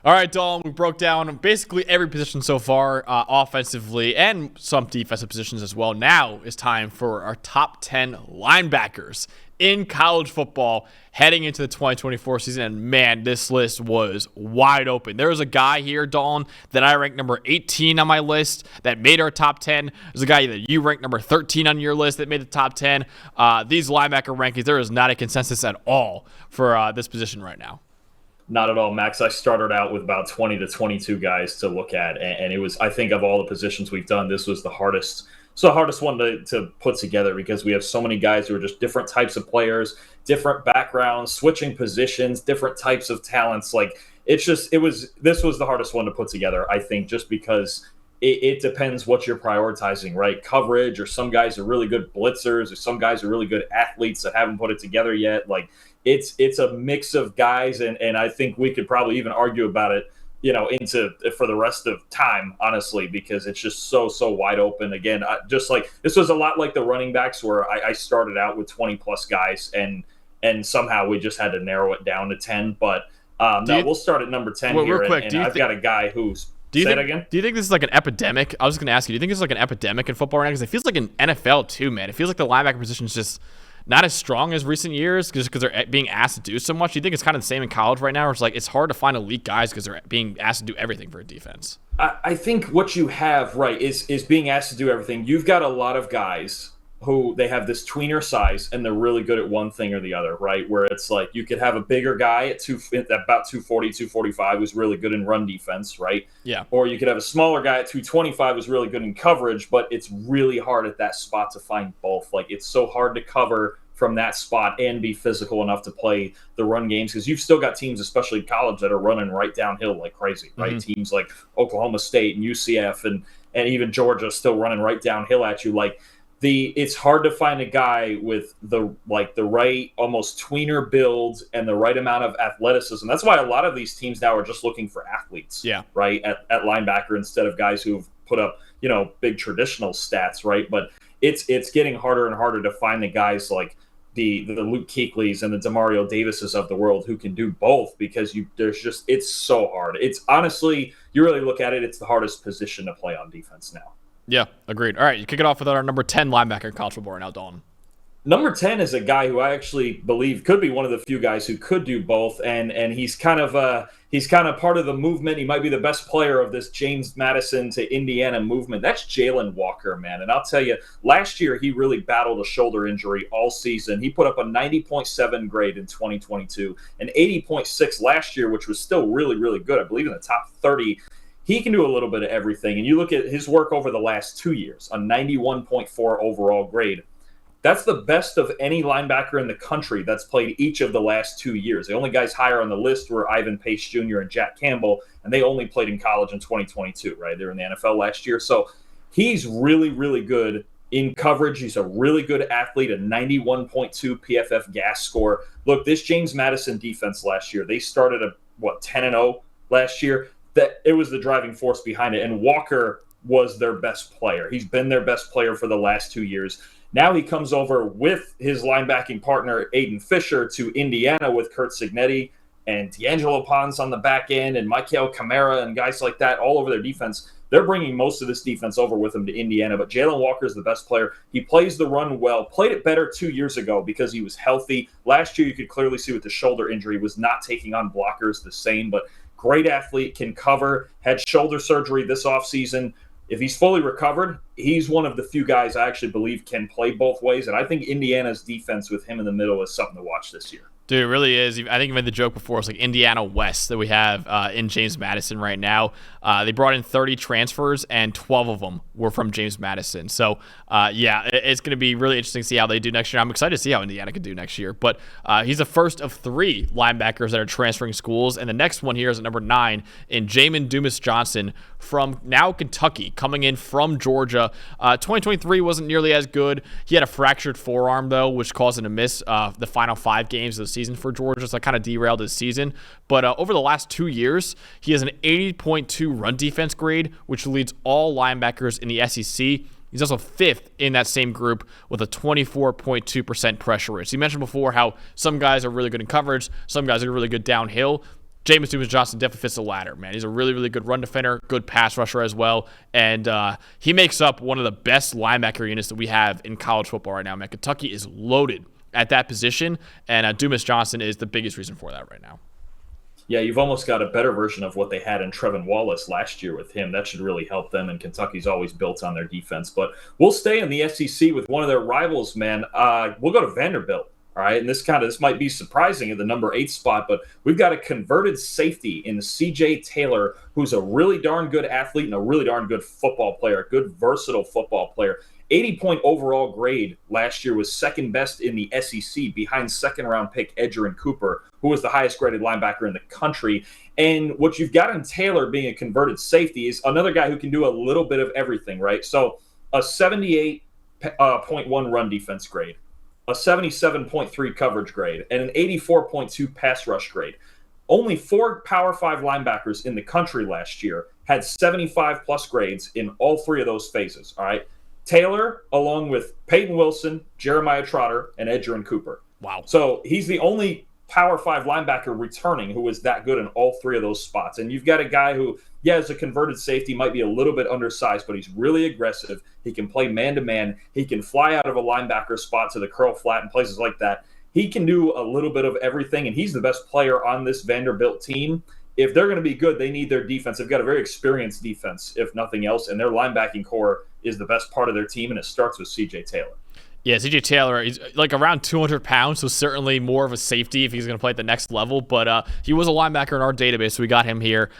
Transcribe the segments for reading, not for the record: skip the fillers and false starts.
All right, Dalton, we broke down basically every position so far, offensively and some defensive positions as well. Now it's time for our top 10 linebackers in college football heading into the 2024 season. And man, this list was wide open. There was a guy here, Dalton, that I ranked number 18 on my list that made our top 10. There's a guy that you ranked number 13 on your list that made the top 10. These linebacker rankings, there is not a consensus at all for this position right now. Not at all, Max. I started out with about 20 to 22 guys to look at, and it was, I think, of all the positions we've done, this was the hardest. It's the hardest one to put together because we have so many guys who are just different types of players, different backgrounds, switching positions, different types of talents. Like this was the hardest one to put together, I think, just because it depends what you're prioritizing, right? Coverage, or some guys are really good blitzers, or some guys are really good athletes that haven't put it together yet. Like it's a mix of guys, and I think we could probably even argue about it, for the rest of time, honestly, because it's just so wide open. Again, just like this was a lot like the running backs, where I started out with 20 plus guys, and somehow we just had to narrow it down to 10. But we'll start at number 10 here, real quick, and I've got a guy who's. Do you think this is like an epidemic? I was just going to ask you, do you think this is like an epidemic in football right now? Because it feels like in NFL too, man. It feels like the linebacker position is just not as strong as recent years just because they're being asked to do so much. Do you think it's kind of the same in college right now, where it's hard to find elite guys because they're being asked to do everything for a defense? I think what you have, right, is being asked to do everything. You've got a lot of guys who they have this tweener size and they're really good at one thing or the other, right? Where it's like you could have a bigger guy at about 240, 245 who's really good in run defense, right? Yeah. Or you could have a smaller guy at 225 who's really good in coverage, but it's really hard at that spot to find both. Like it's so hard to cover from that spot and be physical enough to play the run games, because you've still got teams, especially in college, that are running right downhill like crazy, right? Mm-hmm. Teams like Oklahoma State and UCF and even Georgia still running right downhill at you. Like it's hard to find a guy with the right almost tweener build and the right amount of athleticism. That's why a lot of these teams now are just looking for athletes, right, at linebacker instead of guys who've put up big traditional stats, right? But it's getting harder and harder to find the guys like the Luke Kuechly's and the Demario Davises of the world who can do both, because it's so hard. It's honestly, you really look at it, it's the hardest position to play on defense now. Yeah, agreed. All right, you kick it off with our number 10 linebacker in college football right now, Dalton. Number 10 is a guy who I actually believe could be one of the few guys who could do both, and he's kind of part of the movement. He might be the best player of this James Madison to Indiana movement. That's Jaylen Walker, man. And I'll tell you, last year he really battled a shoulder injury all season. He put up a 90.7 grade in 2022, an 80.6 last year, which was still really, really good. I believe in the top 30. He can do a little bit of everything. And you look at his work over the last 2 years, a 91.4 overall grade. That's the best of any linebacker in the country that's played each of the last 2 years. The only guys higher on the list were Ivan Pace Jr. and Jack Campbell, and they only played in college in 2022, right? They were in the NFL last year. So he's really, really good in coverage. He's a really good athlete, a 91.2 PFF gas score. Look, this James Madison defense last year, they started at, 10-0 last year? That it was the driving force behind it, and Walker was their best player. He's been their best player for the last 2 years. Now he comes over with his linebacking partner, Aiden Fisher, to Indiana with Kurt Cignetti and D'Angelo Pons on the back end and Michael Kamara and guys like that all over their defense. They're bringing most of this defense over with them to Indiana, but Jaylen Walker is the best player. He plays the run well, played it better 2 years ago because he was healthy. Last year, you could clearly see with the shoulder injury, was not taking on blockers the same, but great athlete, can cover, had shoulder surgery this offseason. If he's fully recovered, he's one of the few guys I actually believe can play both ways. And I think Indiana's defense with him in the middle is something to watch this year. Dude, it really is. I think you made the joke before. It's like Indiana West that we have in James Madison right now. They brought in 30 transfers, and 12 of them were from James Madison. So, it's going to be really interesting to see how they do next year. I'm excited to see how Indiana can do next year. But he's the first of 3 linebackers that are transferring schools. And the next one here is at number 9 in Jamin Dumas-Johnson from now Kentucky, coming in from Georgia. 2023 wasn't nearly as good. He had a fractured forearm, though, which caused him to miss the final 5 games of the season for Georgia, so that kind of derailed his season. But over the last 2 years, he has an 80.2 run defense grade, which leads all linebackers in the SEC. He's also 5th in that same group with a 24.2% pressure rate. So you mentioned before how some guys are really good in coverage, some guys are really good downhill. Jameis Winston-Johnson definitely fits the latter, man. He's a really, really good run defender, good pass rusher as well, and he makes up one of the best linebacker units that we have in college football right now, man. Kentucky is loaded at that position, and Dumas Johnson is the biggest reason for that right now. Yeah, you've almost got a better version of what they had in Trevin Wallace last year with him. That should really help them, and Kentucky's always built on their defense. But we'll stay in the SEC with one of their rivals, man. We'll go to Vanderbilt, all right? And this might be surprising at the number 8 spot, but we've got a converted safety in C.J. Taylor, who's a really darn good athlete and a really darn good football player, a good, versatile football player. 80-point overall grade last year, was second best in the SEC behind second-round pick Edgerrin Cooper, who was the highest-graded linebacker in the country. And what you've got in Taylor being a converted safety is another guy who can do a little bit of everything, right? So a 78.1 run defense grade, a 77.3 coverage grade, and an 84.2 pass rush grade. Only 4 Power 5 linebackers in the country last year had 75-plus grades in all 3 of those phases, all right? Taylor, along with Peyton Wilson, Jeremiah Trotter, and Edgerrin Cooper. Wow. So he's the only Power 5 linebacker returning who was that good in all 3 of those spots. And you've got a guy who, as a converted safety, might be a little bit undersized, but he's really aggressive. He can play man-to-man. He can fly out of a linebacker spot to the curl flat and places like that. He can do a little bit of everything, and he's the best player on this Vanderbilt team. If they're going to be good, they need their defense. They've got a very experienced defense, if nothing else, and their linebacking core is the best part of their team, and it starts with C.J. Taylor. Yeah, C.J. Taylor, he's like around 200 pounds, so certainly more of a safety if he's going to play at the next level. But he was a linebacker in our database, so we got him here.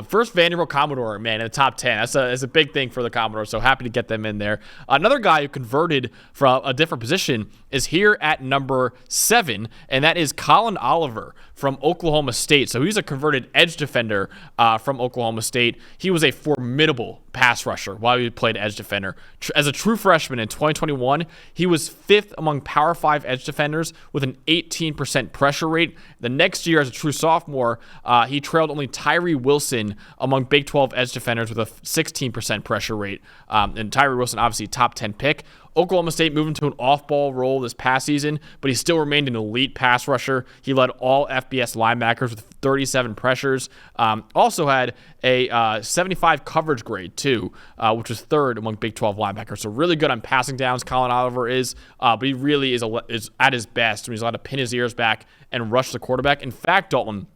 First Vanderbilt Commodore, man, in the top 10. That's a big thing for the Commodores, so happy to get them in there. Another guy who converted from a different position is here at number 7, and that is Colin Oliver from Oklahoma State. So he's a converted edge defender from Oklahoma State. He was a formidable pass rusher while he played edge defender. As a true freshman in 2021, he was 5th among Power 5 edge defenders with an 18% pressure rate. The next year, as a true sophomore, he trailed only Tyree Wilson among Big 12 edge defenders with a 16% pressure rate. And Tyree Wilson, obviously, top 10 pick. Oklahoma State moved into an off-ball role this past season, but he still remained an elite pass rusher. He led all FBS linebackers with 37 pressures. Also had a 75 coverage grade, too, which was 3rd among Big 12 linebackers. So really good on passing downs, Colin Oliver is, but he really is at his best when he's allowed to pin his ears back and rush the quarterback. In fact, Dalton,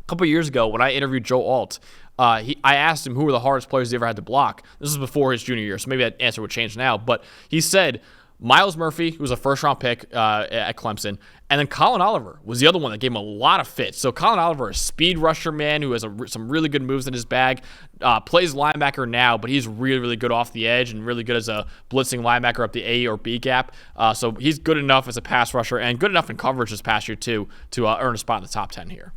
a couple years ago when I interviewed Joe Alt, I asked him who were the hardest players he ever had to block. This was before his junior year, so maybe that answer would change now. But he said Miles Murphy, who was a first-round pick at Clemson, and then Colin Oliver was the other one that gave him a lot of fits. So Colin Oliver, a speed rusher, man, who has some really good moves in his bag, plays linebacker now, but he's really, really good off the edge and really good as a blitzing linebacker up the A or B gap. So he's good enough as a pass rusher and good enough in coverage this past year, too, to earn a spot in the top 10 here.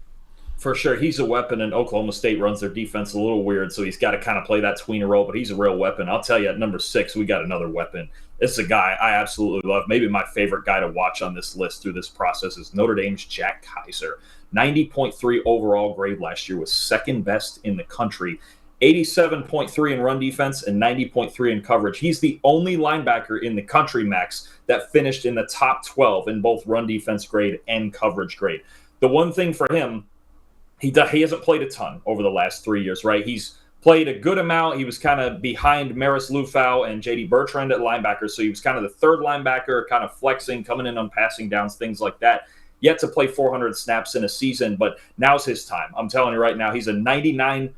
For sure, he's a weapon, and Oklahoma State runs their defense a little weird, so he's got to kind of play that tweener role, but he's a real weapon. I'll tell you, at number 6, we got another weapon. This is a guy I absolutely love. Maybe my favorite guy to watch on this list through this process is Notre Dame's Jack Kaiser. 90.3 overall grade last year, was second best in the country. 87.3 in run defense and 90.3 in coverage. He's the only linebacker in the country, Max, that finished in the top 12 in both run defense grade and coverage grade. The one thing for him, he hasn't played a ton over the last 3 years, right? He's played a good amount. He was kind of behind Maris Lufau and J.D. Bertrand at linebacker, so he was kind of the third linebacker, kind of flexing, coming in on passing downs, things like that. Yet to play 400 snaps in a season, but now's his time. I'm telling you right now, he's a 99.7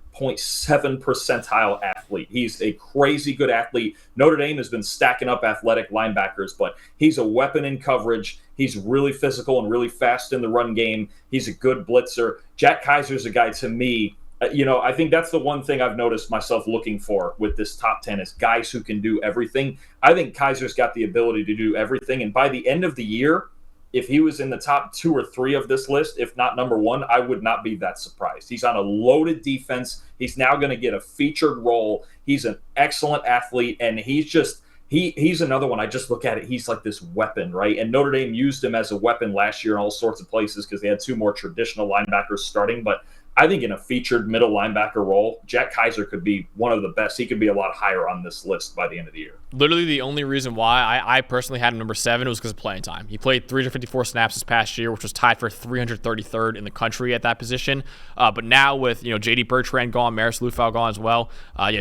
percentile athlete. He's a crazy good athlete. Notre Dame has been stacking up athletic linebackers, but he's a weapon in coverage. He's really physical and really fast in the run game. He's a good blitzer. Jack Kaiser's a guy, to me, I think that's the one thing I've noticed myself looking for with this top 10 is guys who can do everything. I think Kaiser's got the ability to do everything, and by the end of the year, if he was in the top 2 or 3 of this list, if not number 1, I would not be that surprised. He's on a loaded defense. He's now going to get a featured role. He's an excellent athlete, and he's another one. I just look at it. He's like this weapon, right? And Notre Dame used him as a weapon last year in all sorts of places because they had 2 more traditional linebackers starting. But I think in a featured middle linebacker role, Jack Kaiser could be one of the best. He could be a lot higher on this list by the end of the year. Literally the only reason why I personally had him number 7 was because of playing time. He played 354 snaps this past year, which was tied for 333rd in the country at that position. But now with J.D. Bertrand gone, Maris Lufau gone as well,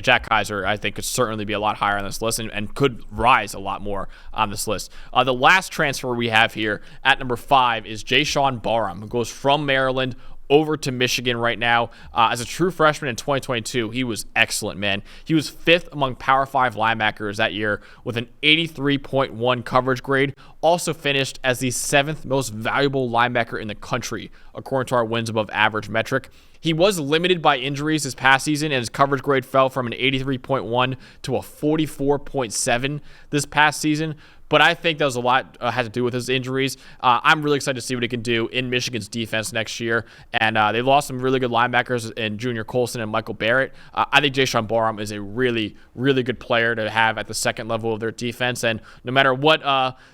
Jack Kaiser I think could certainly be a lot higher on this list and could rise a lot more on this list. The last transfer we have here at number 5 is Jaylen Walker, who goes from Maryland over to Michigan right now. As a true freshman in 2022, he was excellent, man. He was 5th among Power 5 linebackers that year with an 83.1 coverage grade. Also finished as the 7th most valuable linebacker in the country, according to our wins above average metric. He was limited by injuries this past season, and his coverage grade fell from an 83.1 to a 44.7 this past season. But I think that was a lot had to do with his injuries. I'm really excited to see what he can do in Michigan's defense next year. And they lost some really good linebackers in Junior Colson and Michael Barrett. I think Jaylen Walker is a really, really good player to have at the second level of their defense. And no matter what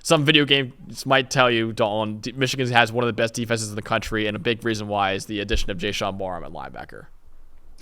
some video games might tell you, Dalton, Michigan has one of the best defenses in the country, and a big reason why is the addition of Jaylen Walker at linebacker.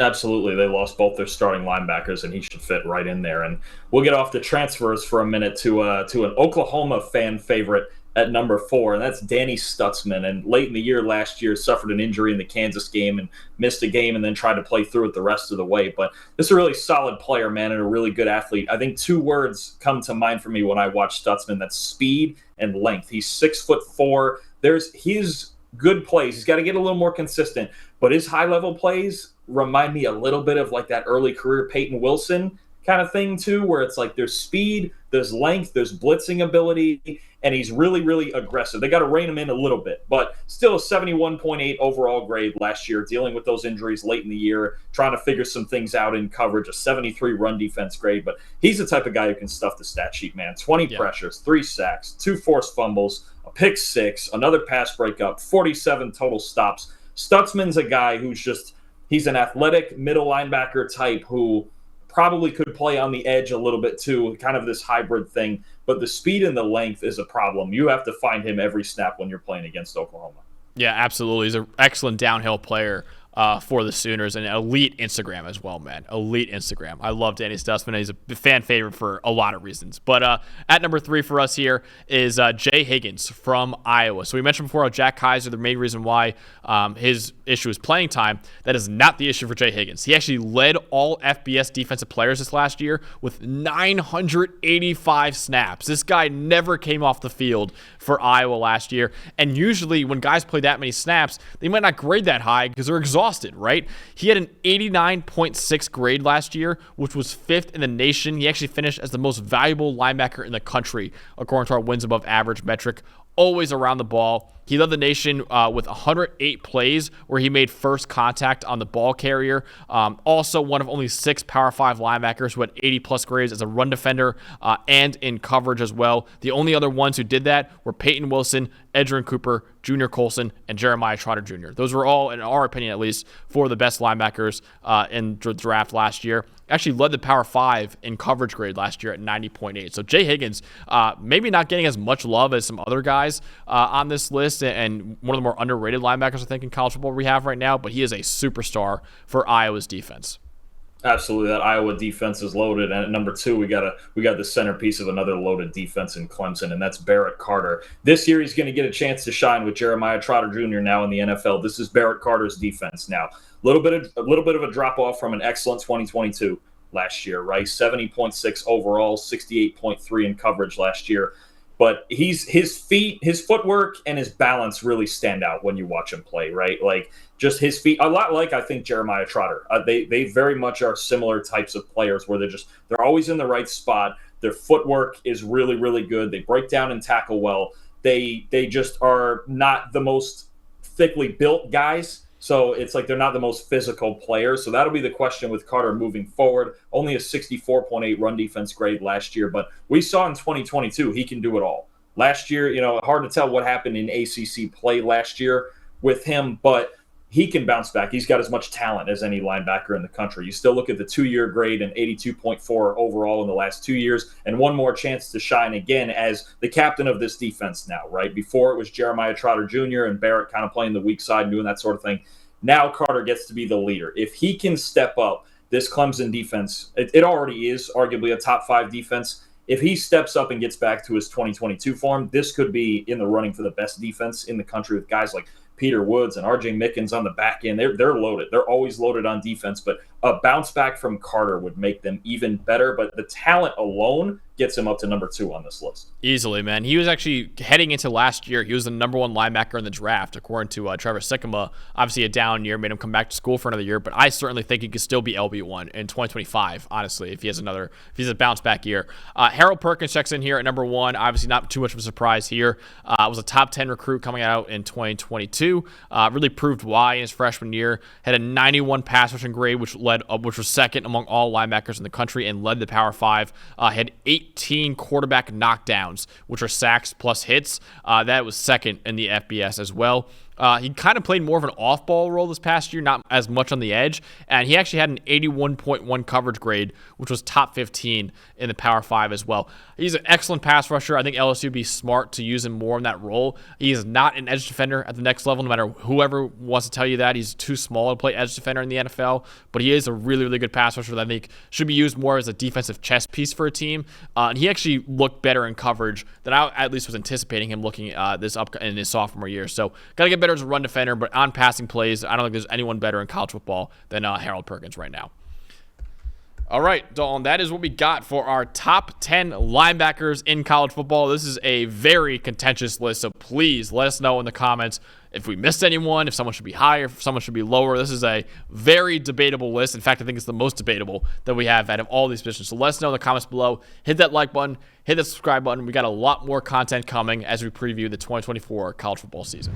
Absolutely. They lost both their starting linebackers, and he should fit right in there. And we'll get off the transfers for a minute to an Oklahoma fan favorite at number 4, and that's Danny Stutsman. And late in the year last year, suffered an injury in the Kansas game and missed a game and then tried to play through it the rest of the way. But this is a really solid player, man, and a really good athlete. I think 2 words come to mind for me when I watch Stutsman. That's speed and length. He's 6'4". There's his good plays. He's got to get a little more consistent, but his high-level plays remind me a little bit of like that early career Peyton Wilson kind of thing too, where it's like there's speed, there's length, there's blitzing ability, and he's really, really aggressive. They got to rein him in a little bit, but still a 71.8 overall grade last year, dealing with those injuries late in the year, trying to figure some things out in coverage, a 73 run defense grade. But he's the type of guy who can stuff the stat sheet, man. 20 pressures, 3 sacks, 2 forced fumbles, a pick 6, another pass breakup, 47 total stops. Stutzman's a guy who's just, he's an athletic middle linebacker type who probably could play on the edge a little bit too, kind of this hybrid thing. But the speed and the length is a problem. You have to find him every snap when you're playing against Oklahoma. Yeah, absolutely. He's an excellent downhill player for the Sooners, and elite Instagram as well, man. Elite Instagram. I love Danny Stutsman. He's a fan favorite for a lot of reasons. But at number 3 for us here is Jay Higgins from Iowa. So we mentioned before how Jack Kaiser, the main reason why his issue is playing time. That is not the issue for Jay Higgins. He actually led all FBS defensive players this last year with 985 snaps. This guy never came off the field for Iowa last year. And usually when guys play that many snaps, they might not grade that high because they're exhausted, right? He had an 89.6 grade last year, which was 5th in the nation. He actually finished as the most valuable linebacker in the country, according to our wins above average metric. Always around the ball. He led the nation with 108 plays where he made first contact on the ball carrier. Also one of only 6 Power 5 linebackers who had 80-plus grades as a run defender and in coverage as well. The only other ones who did that were Peyton Wilson, Edgerrin Cooper, Junior Colson, and Jeremiah Trotter Jr. Those were all, in our opinion at least, 4 of the best linebackers in the draft last year. Actually led the Power 5 in coverage grade last year at 90.8. So Jay Higgins, maybe not getting as much love as some other guys on this list, and one of the more underrated linebackers I think in college football we have right now, but he is a superstar for Iowa's defense. Absolutely, that Iowa defense is loaded. And at number 2, we got the centerpiece of another loaded defense in Clemson, and that's Barrett Carter. This year, he's going to get a chance to shine with Jeremiah Trotter Jr. now in the NFL. This is Barrett Carter's defense now. A little bit of a drop off from an excellent 2022 last year, right? 70.6 overall, 68.3 in coverage last year. But his feet, his footwork, and his balance really stand out when you watch him play, right? Like just his feet, a lot like I think Jeremiah Trotter. They very much are similar types of players where they're always in the right spot. Their footwork is really, really good. They break down and tackle well. They just are not the most thickly built guys. So it's like they're not the most physical players. So that'll be the question with Carter moving forward. Only a 64.8 run defense grade last year, but we saw in 2022 he can do it all. Last year, hard to tell what happened in ACC play last year with him, but he can bounce back. He's got as much talent as any linebacker in the country. You still look at the 2-year grade and 82.4 overall in the last 2 years, and one more chance to shine again as the captain of this defense now, right? Before it was Jeremiah Trotter Jr. and Barrett kind of playing the weak side and doing that sort of thing. Now Carter gets to be the leader. If he can step up, this Clemson defense, it already is arguably a top 5 defense. If he steps up and gets back to his 2022 form, this could be in the running for the best defense in the country with guys like Peter Woods and RJ Mickens on the back end. They're loaded. They're always loaded on defense, but a bounce back from Carter would make them even better. But the talent alone gets him up to number 2 on this list. Easily, man. He was actually heading into last year. He was the number 1 linebacker in the draft, according to Trevor Sikkema. Obviously, a down year made him come back to school for another year, but I certainly think he could still be LB1 in 2025. Honestly, if he's a bounce back year. Harold Perkins checks in here at number 1. Obviously, not too much of a surprise here. Was a top 10 recruit coming out in 2022. Really proved why in his freshman year. Had a 91 pass rushing grade, which was second among all linebackers in the country and led the Power 5. Had 18 quarterback knockdowns, which are sacks plus hits. That was second in the FBS as well. He kind of played more of an off-ball role this past year, not as much on the edge, and he actually had an 81.1 coverage grade, which was top 15 in the Power 5 as well. He's an excellent pass rusher. I think LSU would be smart to use him more in that role. He is not an edge defender at the next level, no matter whoever wants to tell you that. He's too small to play edge defender in the NFL, but he is a really, really good pass rusher that I think should be used more as a defensive chess piece for a team. And he actually looked better in coverage than I at least was anticipating him looking in his sophomore year. So got to get better as a run defender, but on passing plays, I don't think there's anyone better in college football than Harold Perkins right now. All right, Dalton, that is what we got for our top 10 linebackers in college football. This is a very contentious list, so please let us know in the comments if we missed anyone, if someone should be higher, if someone should be lower. This is a very debatable list. In fact, I think it's the most debatable that we have out of all these positions. So let us know in the comments below. Hit that like button, hit that subscribe button. We got a lot more content coming as we preview the 2024 college football season.